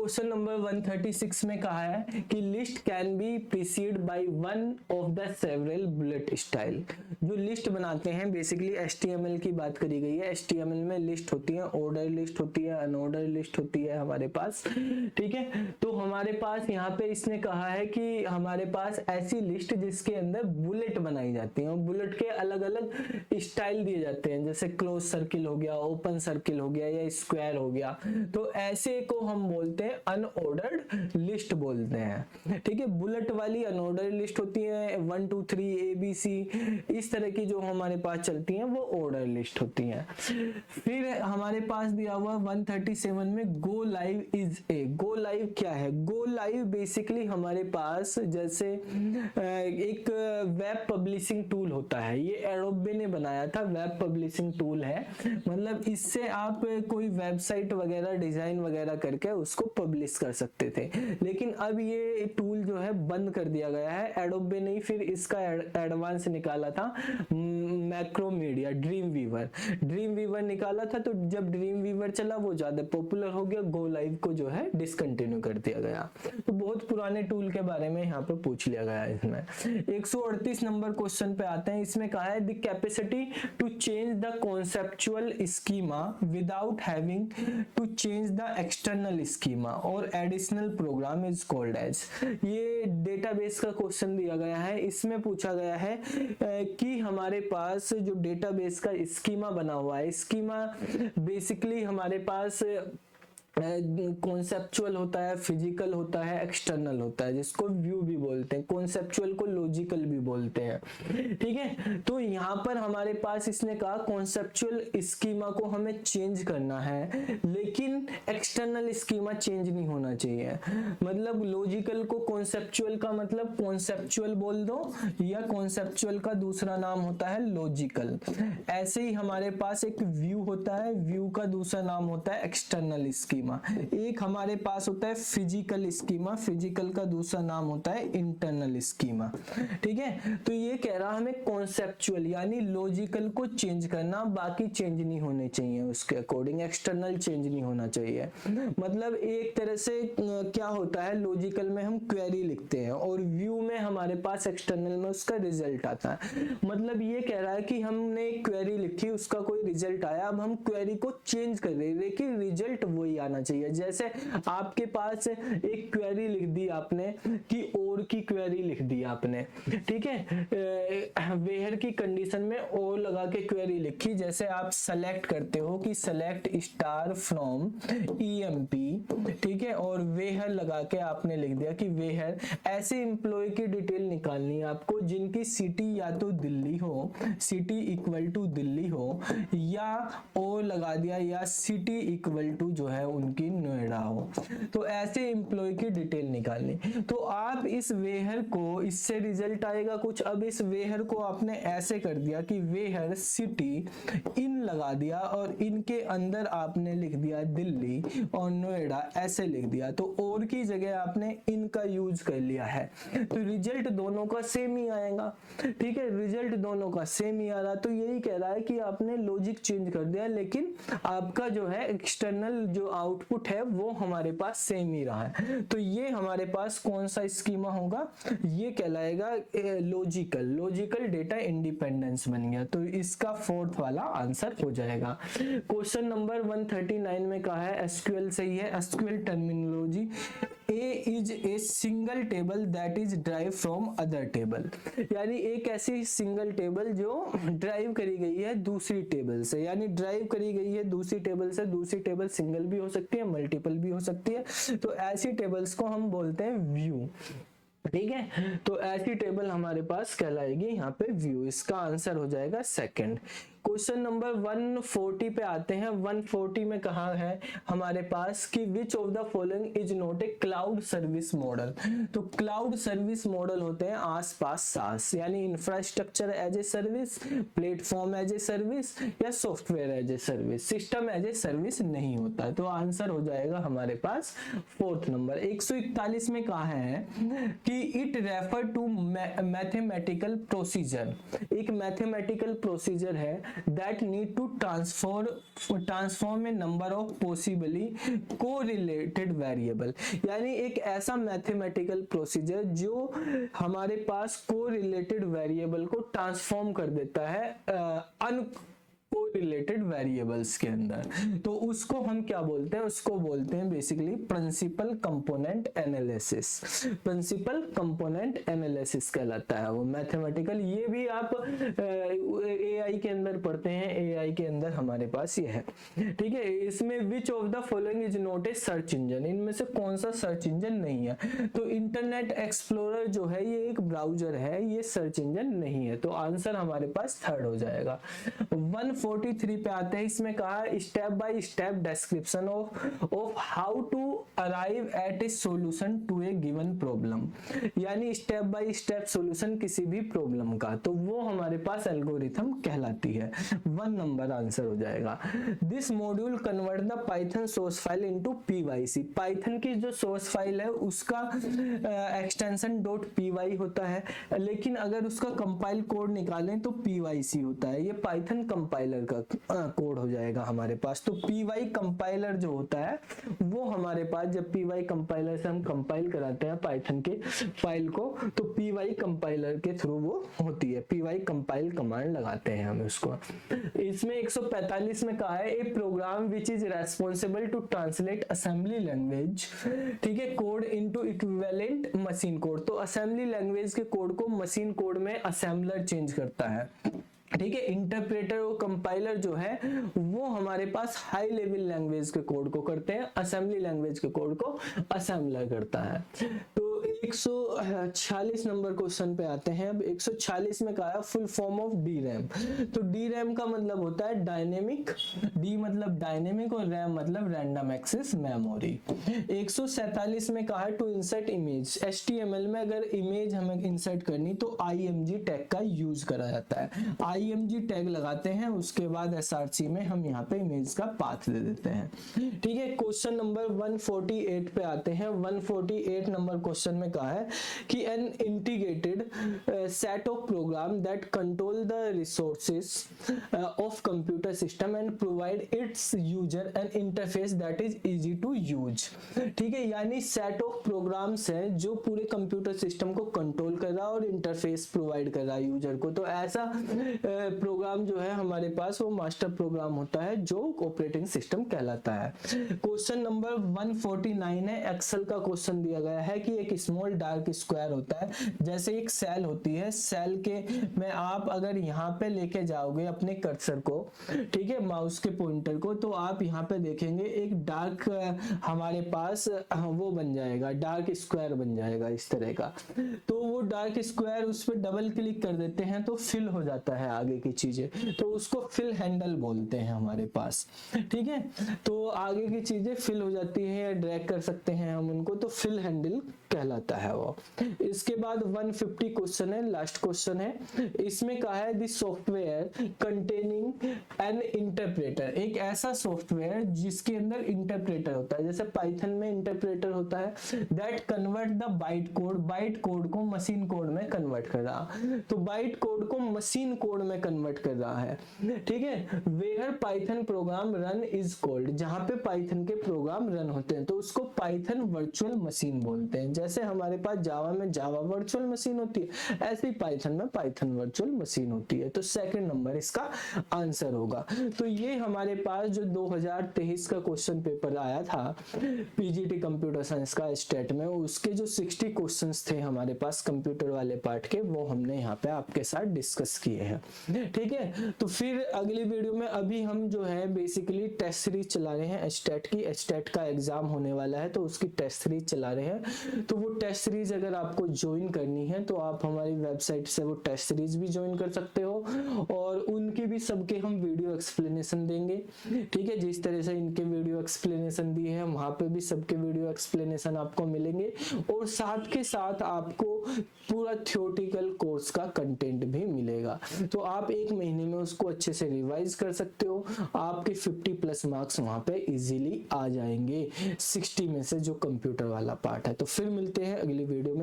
Question number 136 में कहा है कि list can be preceded by one of the several bullet style. जो लिस्ट बनाते हैं बेसिकली HTML की बात करी गई है। HTML में लिस्ट होती है, ऑर्डर लिस्ट होती है, अनऑर्डर लिस्ट होती है हमारे पास, ठीक है। तो हमारे पास यहाँ पे इसने कहा है कि हमारे पास ऐसी लिस्ट जिसके अंदर बुलेट बनाई जाती है और बुलेट के अलग अलग स्टाइल दिए जाते हैं, जैसे क्लोज सर्किल हो गया, ओपन सर्किल हो गया या स्क्वायर हो गया। तो ऐसे को हम बोलते हैं अनऑर्डर्ड लिस्ट बोलते हैं, ठीक है। बुलेट वाली अनऑर्डर्ड लिस्ट होती है, 1 2 3 ABC इस तरह की जो हमारे पास चलती हैं वो ऑर्डर लिस्ट होती हैं। फिर हमारे पास दिया हुआ 137 में go live is a. Go live क्या है? गो लाइव बेसिकली हमारे पास जैसे एक वेब पब्लिशिंग टूल होता है, ये एडोबे ने बनाया था, वेब पब्लिशिंग टूल है। मतलब इससे आप कोई वेबसाइट वगैरह डिजाइन वगैरह करके उसको पब्लिश कर सकते थे, लेकिन अब ये टूल जो है बंद कर दिया गया है। एडोबे ने फिर इसका एडवांस निकाला था मैक्रोमीडिया, ड्रीम वीवर निकाला था। तो जब ड्रीम वीवर चला वो ज्यादा पॉपुलर हो गया, गो लाइव को जो है डिसकंटिन्यू कर दिया गया। तो बहुत पुराने टूल के बारे में यहाँ पे पूछ लिया गया है इसमें। 138 नंबर क्वेश्चन पे आते हैं। इसमें कहा है the capacity to change the conceptual schema without having to change the external schema और additional program is called as. ये डेटाबेस का क्वेश्चन दिया गया है। इसमें पूछा गया है कि हमारे पास जो डेटाबेस का स्कीमा बना हुआ है, स्कीमा बेसिकली हमारे पास कॉन्सेप्चुअल होता है, फिजिकल होता है, एक्सटर्नल होता है, जिसको व्यू भी बोलते हैं। कॉन्सेप्चुअल को लॉजिकल भी बोलते हैं, ठीक है। तो यहाँ पर हमारे पास इसने कहा कॉन्सेप्चुअल स्कीमा को हमें चेंज करना है, लेकिन एक्सटर्नल स्कीमा चेंज नहीं होना चाहिए। मतलब लॉजिकल को कॉन्सेप्चुअल का मतलब कॉन्सेप्चुअल बोल दो, या कॉन्सेप्चुअल का दूसरा नाम होता है लॉजिकल। ऐसे ही हमारे पास एक व्यू होता है, व्यू का दूसरा नाम होता है एक्सटर्नल स्कीमा। एक हमारे पास होता है फिजिकल स्कीमा, फिजिकल का दूसरा नाम होता है इंटरनल स्कीमा, ठीक है। तो ये कह रहा हमें कॉन्सेप्चुअल यानी लॉजिकल को चेंज करना, बाकी चेंज नहीं होने चाहिए उसके अकॉर्डिंग, एक्सटर्नल चेंज नहीं होना चाहिए। मतलब एक तरह से क्या होता है, लॉजिकल में हम क्वेरी लिखते हैं और व्यू में हमारे पास एक्सटर्नल में उसका रिजल्ट आता है। मतलब ये कह रहा है कि हमने क्वेरी लिखी, उसका कोई रिजल्ट आया, अब हम क्वेरी को चेंज कर रहे हैं, लेकिन रिजल्ट वही आना चाहिए। जैसे आपके पास एक क्वेरी लिख दी आपने कि और की क्वेरी लिख दी आपने, ठीक है। वेयर की कंडीशन में और लगा के क्वेरी लिखी। जैसे आप सेलेक्ट करते हो कि सेलेक्ट स्टार फ्रॉम EMP, ठीक है, और वेयर लगा के आपने लिख दिया कि वेयर ऐसे एम्प्लॉय की डिटेल निकालनी है आपको जिनकी सिटी या तो दिल्ली हो, सिटी इक्वल टू दिल्ली हो, या और लगा दिया या सिटी इक्वल टू जो है उनकी नोएडा हो। तो ऐसे एम्प्लॉय की डिटेल निकालनी। तो आप इस वेयर को, इससे रिजल्ट आएगा कुछ। अब इस वेयर को आपने ऐसे कर दिया कि वेयर सिटी इन लगा दिया और इनके अंदर आपने लिख दिया दिल्ली और नोएडा ऐसे लिख दिया। तो और की जगह आपने इनका यूज कर लिया है, तो रिजल्ट दोनों का सेम ही आएगा, ठीक है। रिजल्ट दोनों का सेम ही आ रहा। तो यही कह रहा है कि आपने लॉजिक चेंज कर दिया, लेकिन आपका जो है एक्सटर्नल जो आउटपुट है वो हमारे पास सेम ही रहा है। तो ये हमारे पास कौन सा स्कीमा होगा? ये कहलाएगा लॉजिकल डेटा इंडिपेंडेंस बन गया। तो इसका फोर्थ वाला आंसर हो जाएगा। क्वेश्चन नंबर 139 में कहा है एसक्यूएल सही है। SQL terminology A is a single table that is derived from other table, यानी एक ऐसी सिंगल टेबल जो ड्राइव करी गई है दूसरी टेबल से, यानी ड्राइव करी गई है दूसरी टेबल से। दूसरी टेबल सिंगल भी हो सकती है, मल्टीपल भी हो सकती है। तो ऐसी टेबल्स को हम बोलते हैं व्यू, ठीक है। तो ऐसी टेबल हमारे पास कहलाएगी यहाँ पे व्यू। इसका आंसर हो जाएगा सेकंड। क्वेश्चन नंबर 140 पे आते हैं। 140 में कहा है हमारे पास कि which of the following is not a cloud service model. तो क्लाउड सर्विस मॉडल होते हैं आसपास सास, यानी infrastructure as a service, platform as a service, या software as a service. System as a service नहीं होता है। तो आंसर हो जाएगा हमारे पास फोर्थ नंबर। 141 में कहा है कि it refer to mathematical procedure. एक मैथमेटिकल प्रोसीजर है that need to transform a number of possibly correlated variable, यानी एक ऐसा मैथमेटिकल प्रोसीजर जो हमारे पास कोरिलेटेड वेरिएबल को ट्रांसफॉर्म कर देता है कोरिलेटेड वेरिएबल्स के अंदर, तो उसको हम क्या बोलते हैं, उसको बोलते हैं basically principal component analysis. Principal component analysis कहलाता है वो मैथमेटिकल। ये भी आप एआई के अंदर पढ़ते हैं, एआई के अंदर हमारे पास ये है, ठीक है। इसमें विच of the following is not A search engine, इनमें से कौन सा सर्च इंजन नहीं है, तो इंटरनेट एक्सप्लोरर जो है ये एक ब्राउजर है, ये सर्च इंजन नहीं है, तो आंसर हमारे पास थर्ड हो जाएगा। 143 पे आते हैं, इसमें कहा step by step description of how to arrive at a solution to a given problem, यानी स्टेप बाय स्टेप सॉल्यूशन किसी भी प्रॉब्लम का, तो वो हमारे पास एल्गोरिथम कहलाती है। 1 नंबर आंसर हो जाएगा। This module convert the python source file into PYC, python की जो सोर्स फाइल है उसका एक्सटेंशन .py होता है, लेकिन अगर उसका कंपाइल कोड निकालें तो pyc होता है, ये पाइथन कंपाइलर का कोड हो जाएगा हमारे पास। तो py कंपाइलर जो होता है वो हमारे पास, जब py कंपाइलर से हम कंपाइल कराते हैं पाइथन के फाइल को, तो py कंपाइलर के थ्रू वो होती है, py कंपाइल कमांड लगाते हैं हम उसको। इसमें 145 में कहा है a program which is responsible to translate assembly language, ठीक है, code into equivalent machine code, तो असेंबली लैंग्वेज के कोड को मशीन कोड में असेंबलर चेंज करता है, ठीक है। इंटरप्रेटर और कंपाइलर जो है वो हमारे पास हाई लेवल लैंग्वेज के कोड को करते हैं, असेंबली लैंग्वेज के कोड को असेंबलर करता है। तो 146 नंबर क्वेश्चन पे आते हैं। अब 146 में कहा है full form of D RAM, तो डी रैम का मतलब होता है डायनेमिक, डी मतलब डायनेमिक और रैम मतलब रैंडम एक्सेस मेमोरी। 147 में कहा है टू इंसर्ट इमेज, HTML में अगर इमेज हमें इंसर्ट करनी तो IMG टैग का यूज करा जाता है, IMG टैग लगाते हैं, उसके बाद SRC में हम यहाँ पे इमेज का पाथ दे देते हैं, ठीक है। क्वेश्चन नंबर 148 पे आते हैं। 148 नंबर क्वेश्चन में कहा है कि an integrated set of program that control the resources of computer system and provide its user an interface that is easy to use, ठीक है, यानी सेट ऑफ प्रोग्राम्स हैं जो पूरे कंप्यूटर सिस्टम को कंट्रोल कर रहा है और इंटरफेस प्रोवाइड कर रहा है यूजर को, तो ऐसा प्रोग्राम जो है हमारे पास वो मास्टर प्रोग्राम होता है जो ऑपरेटिंग सिस्टम कहलाता है। क्वेश्चन नंबर 149 है, एक्सेल का क्वेश्चन दिया गया है कि एक स्मॉल डार्क स्क्वायर होता है, जैसे एक सेल होती है, सेल के में आप अगर यहाँ पे लेके जाओगे अपने कर्सर को, ठीक है, माउस के पॉइंटर को, तो आप यहाँ पे देखेंगे एक डार्क हमारे पास वो बन जाएगा, डार्क स्क्वायर बन जाएगा इस तरह का, तो वो डार्क स्क्वायर उस पर डबल क्लिक कर देते हैं तो फिल हो जाता है आगे की चीजें, तो उसको फिल हैंडल बोलते हैं हमारे पास, ठीक है। तो आगे की चीजें फिल हो जाती है, ड्रैग कर सकते हैं हम उनको, तो फिल हैंडल कहलाता है वो। इसके बाद 150 क्वेश्चन है, लास्ट क्वेश्चन है, इसमें कहा है this software containing N interpreter, एक ऐसा सॉफ्टवेयर जिसके अंदर इंटरप्रेटर होता है, जैसे पाइथन में इंटरप्रेटर होता है, that convert the byte code को मशीन कोड में कन्वर्ट कर रहा, तो बाइट कोड को मशीन कोड में कन्वर्ट कर रहा है, ठीक है। Where Python program run is called, जहां पे पाइथन के प्रोग्राम रन होते हैं तो उसको पाइथन वर्चुअल मशीन बोलते हैं, जैसे हमारे पास जावा में जावा वर्चुअल मशीन होती है, ऐसे ही पाइथन में पाइथन वर्चुअल मशीन होती है, तो सेकंड नंबर इसका आंसर होगा। तो ये हमारे पास जो 2023 का क्वेश्चन पेपर आया था पीजीटी कंप्यूटर साइंस का स्टेट में, उसके जो 60 क्वेश्चंस थे हमारे पास कंप्यूटर वाले पार्ट के, वो हमने यहाँ पे आपके साथ डिस्कस किए हैं, ठीक है। तो फिर अगली वीडियो में अभी हम जो है बेसिकली टेस्ट सीरीज चला रहे हैं स्टेट की, स्टेट का एग्जाम होने वाला है तो उसकी टेस्ट सीरीज चला रहे हैं, तो वो टेस्ट सीरीज अगर आपको ज्वाइन करनी है तो आप हमारी वेबसाइट से वो टेस्ट सीरीज भी ज्वाइन कर सकते हो, और उनके भी सबके हम वीडियो एक्सप्लेनेशन देंगे, ठीक है। जिस तरह से इनके वीडियो एक्सप्लेनेशन दिए हैं वहां पे भी सबके वीडियो एक्सप्लेनेशन आपको मिलेंगे, और साथ के साथ आपको पूरा थ्योरेटिकल कोर्स का कंटेंट भी मिलेगा, तो आप एक महीने में उसको अच्छे से रिवाइज कर सकते हो, आपके 50+ मार्क्स वहां पे इजीली आ जाएंगे 60 में से जो कंप्यूटर वाला पार्ट है। तो फिर मिलते हैं अगली वीडियो में।